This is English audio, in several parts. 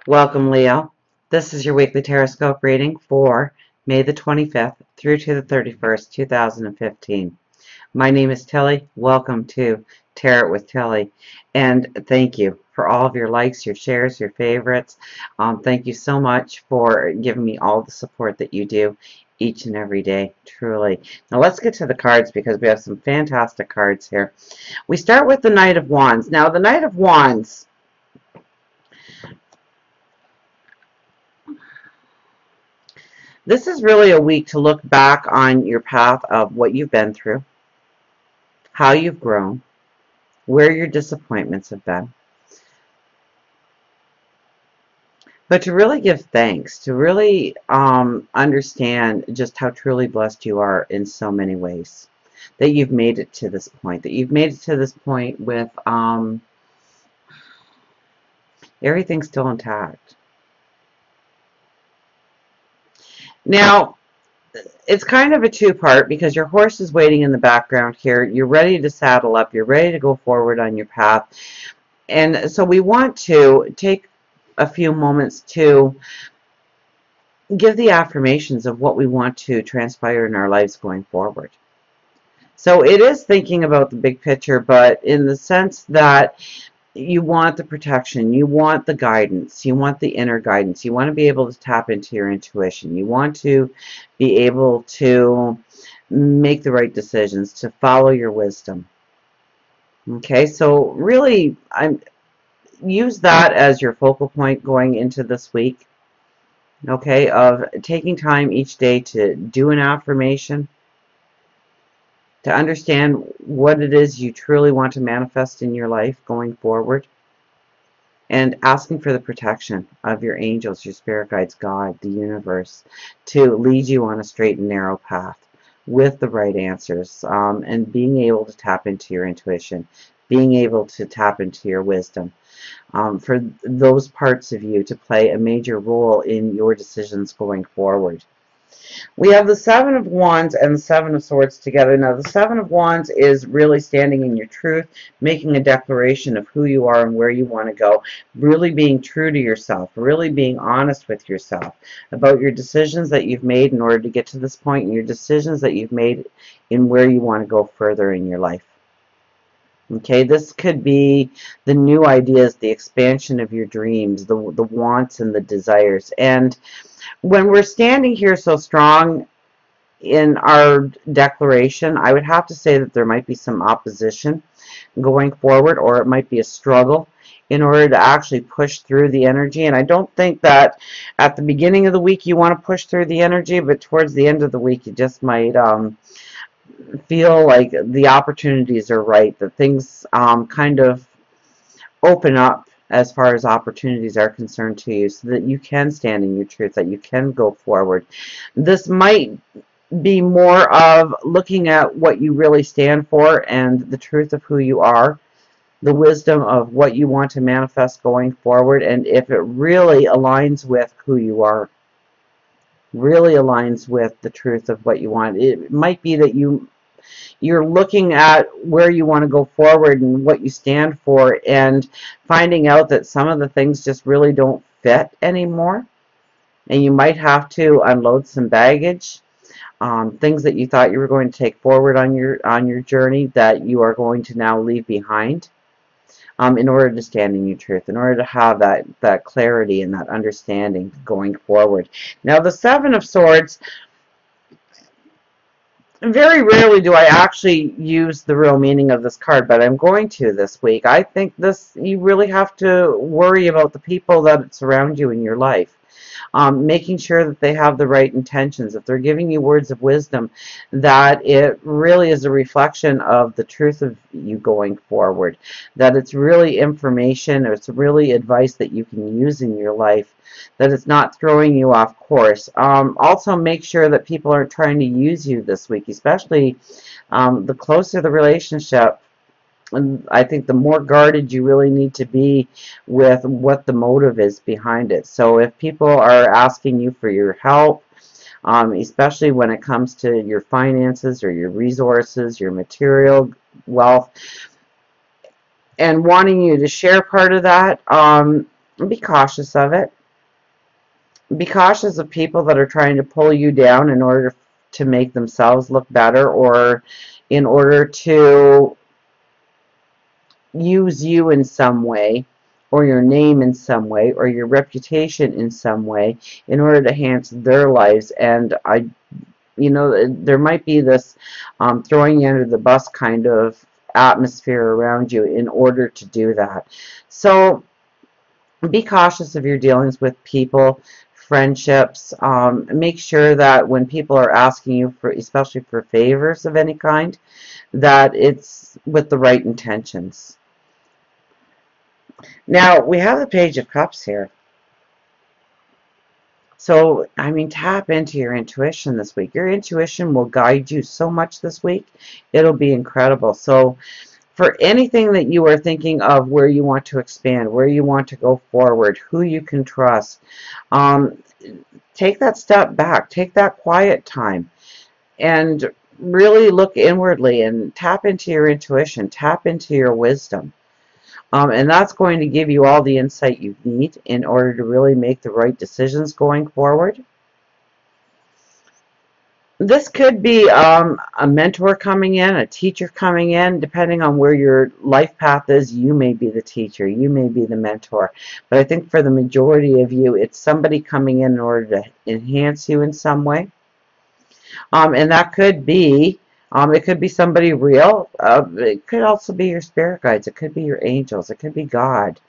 Welcome, Leo. This is your weekly Teroscope reading for May the 25th through to the 31st, 2015. My name is Tilly. Welcome to Tarot with Tilly. And thank you for all of your likes, your shares, your favorites. Thank you so much for giving me all the support that you do each and every day, truly. Now let's get to the cards because we have some fantastic cards here. We start with the Knight of Wands. Now the Knight of Wands, this is really a week to look back on your path of what you've been through, how you've grown, where your disappointments have been, but to really give thanks, to really understand just how truly blessed you are in so many ways, that you've made it to this point, with everything still intact. Now, it's kind of a two-part because your horse is waiting in the background here. You're ready to saddle up. You're ready to go forward on your path. And so we want to take a few moments to give the affirmations of what we want to transpire in our lives going forward. So it is thinking about the big picture, but in the sense that you want the protection, you want the guidance, you want the inner guidance, you want to be able to tap into your intuition, you want to be able to make the right decisions, to follow your wisdom. Okay, so really use that as your focal point going into this week, okay, of taking time each day to do an affirmation, to understand what it is you truly want to manifest in your life going forward, and asking for the protection of your angels, your spirit guides, God, the universe, to lead you on a straight and narrow path with the right answers, and being able to tap into your intuition, being able to tap into your wisdom, for those parts of you to play a major role in your decisions going forward. We have the Seven of Wands and the Seven of Swords together. Now, the Seven of Wands is really standing in your truth, making a declaration of who you are and where you want to go, really being true to yourself, really being honest with yourself about your decisions that you've made in order to get to this point and your decisions that you've made in where you want to go further in your life. Okay, this could be the new ideas, the expansion of your dreams, the wants and the desires. And when we're standing here so strong in our declaration, I would have to say that there might be some opposition going forward, or it might be a struggle in order to actually push through the energy. And I don't think that at the beginning of the week you want to push through the energy, but towards the end of the week you just might feel like the opportunities are right, that things kind of open up as far as opportunities are concerned to you, so that you can stand in your truth, that you can go forward. This might be more of looking at what you really stand for and the truth of who you are, the wisdom of what you want to manifest going forward, and if it really aligns with who you are, really aligns with the truth of what you want. It might be that you're looking at where you want to go forward and what you stand for, and finding out that some of the things just really don't fit anymore, and you might have to unload some baggage, things that you thought you were going to take forward on your journey that you are going to now leave behind, in order to stand in your truth, in order to have that clarity and that understanding going forward. Now, the Seven of Swords, very rarely do I actually use the real meaning of this card, but I'm going to this week. I think you really have to worry about the people that surround you in your life. Making sure that they have the right intentions, if they're giving you words of wisdom, that it really is a reflection of the truth of you going forward, that it's really information, or it's really advice that you can use in your life, that it's not throwing you off course. Also, make sure that people aren't trying to use you this week, especially the closer the relationship. And I think the more guarded you really need to be with what the motive is behind it. So if people are asking you for your help, especially when it comes to your finances or your resources, your material wealth, and wanting you to share part of that, Be cautious of it. Be cautious of people that are trying to pull you down in order to make themselves look better, or in order to use you in some way, or your name in some way, or your reputation in some way, in order to enhance their lives. And there might be this throwing you under the bus kind of atmosphere around you in order to do that. So be cautious of your dealings with people, friendships. Make sure that when people are asking you for, especially for favors of any kind, that it's with the right intentions. Now, we have the Page of Cups here. So, I mean, tap into your intuition this week. Your intuition will guide you so much this week. It'll be incredible. So, for anything that you are thinking of, where you want to expand, where you want to go forward, who you can trust, take that step back. Take that quiet time and really look inwardly and tap into your intuition. Tap into your wisdom. And that's going to give you all the insight you need in order to really make the right decisions going forward. This could be a mentor coming in, a teacher coming in. Depending on where your life path is, you may be the teacher, you may be the mentor. But I think for the majority of you, it's somebody coming in order to enhance you in some way. And that could be it could be somebody real. It could also be your spirit guides. It could be your angels. It could be God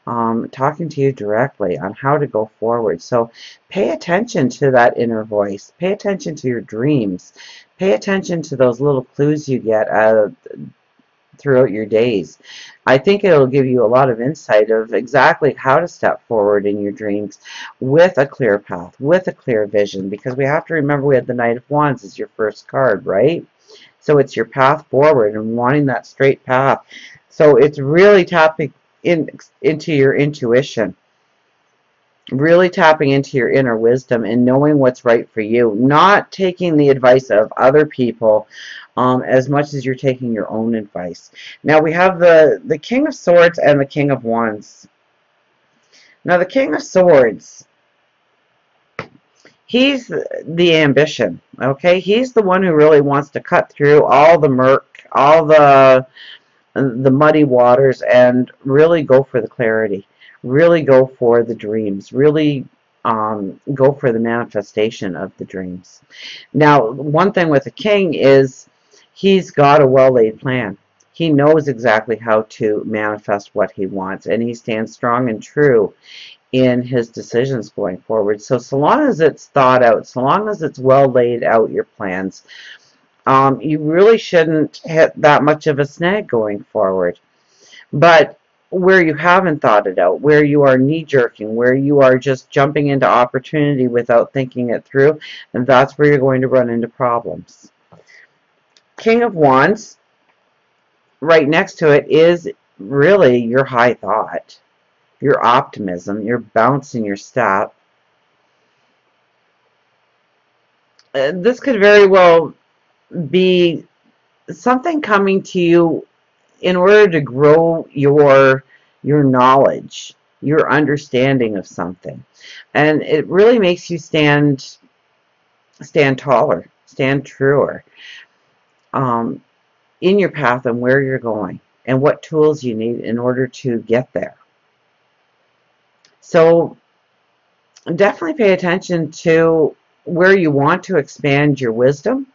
talking to you directly on how to go forward. So pay attention to that inner voice. Pay attention to your dreams. Pay attention to those little clues you get throughout your days. I think it'll give you a lot of insight of exactly how to step forward in your dreams with a clear path, with a clear vision, because we have to remember we had the Knight of Wands as your first card, right? So it's your path forward and wanting that straight path. So it's really tapping into your intuition, really tapping into your inner wisdom and knowing what's right for you, not taking the advice of other people as much as you're taking your own advice. Now we have the King of Swords and the King of Wands. Now the King of Swords, he's the ambition, okay? He's the one who really wants to cut through all the murk, all the muddy waters, and really go for the clarity, really go for the dreams, really go for the manifestation of the dreams. Now, one thing with the king is he's got a well-laid plan. He knows exactly how to manifest what he wants, and he stands strong and true in his decisions going forward. So long as it's thought out, so long as it's well laid out, your plans, you really shouldn't hit that much of a snag going forward. But where you haven't thought it out, where you are knee-jerking, where you are just jumping into opportunity without thinking it through, and that's where you're going to run into problems. King of Wands, right next to it, is really your high thought, your optimism, your bounce in your step. This could very well be something coming to you in order to grow your knowledge, your understanding of something. And it really makes you stand taller, stand truer in your path and where you're going and what tools you need in order to get there. So definitely pay attention to where you want to expand your wisdom,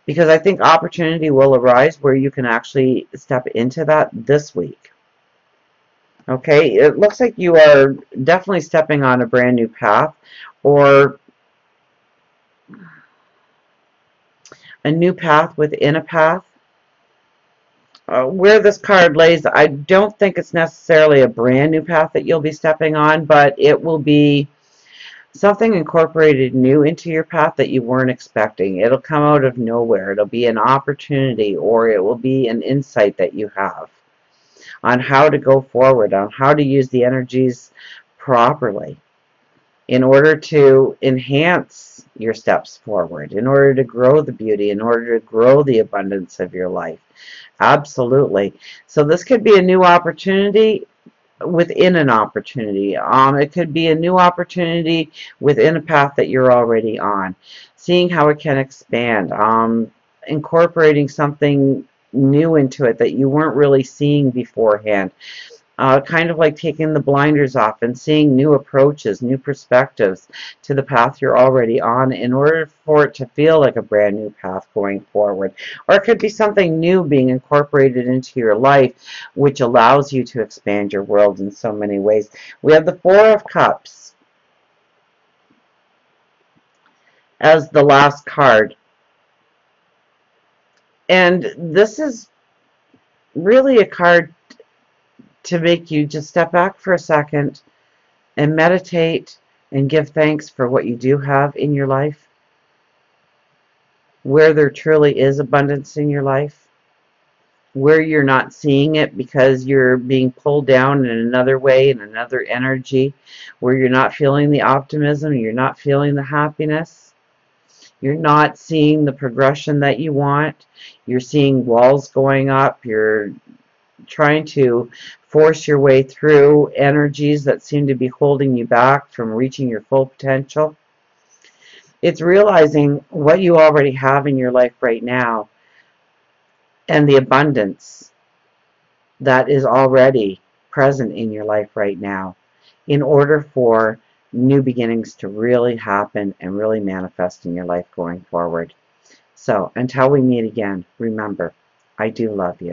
because I think opportunity will arise where you can actually step into that this week. Okay, it looks like you are definitely stepping on a brand new path, or a new path within a path. Where this card lays, I don't think it's necessarily a brand new path that you'll be stepping on, but it will be something incorporated new into your path that you weren't expecting. It'll come out of nowhere. It'll be an opportunity, or it will be an insight that you have on how to go forward, on how to use the energies properly in order to enhance your steps forward, in order to grow the beauty, in order to grow the abundance of your life. Absolutely. So this could be a new opportunity within an opportunity. It could be a new opportunity within a path that you're already on. Seeing how it can expand. Incorporating something new into it that you weren't really seeing beforehand. Kind of like taking the blinders off and seeing new approaches, new perspectives to the path you're already on in order for it to feel like a brand new path going forward. Or it could be something new being incorporated into your life, which allows you to expand your world in so many ways. We have the Four of Cups as the last card. And this is really a card to make you just step back for a second and meditate and give thanks for what you do have in your life, where there truly is abundance in your life, where you're not seeing it because you're being pulled down in another way, in another energy, where you're not feeling the optimism, you're not feeling the happiness, you're not seeing the progression that you want, you're seeing walls going up, you're trying to force your way through energies that seem to be holding you back from reaching your full potential. It's realizing what you already have in your life right now and the abundance that is already present in your life right now in order for new beginnings to really happen and really manifest in your life going forward. So until we meet again, remember, I do love you.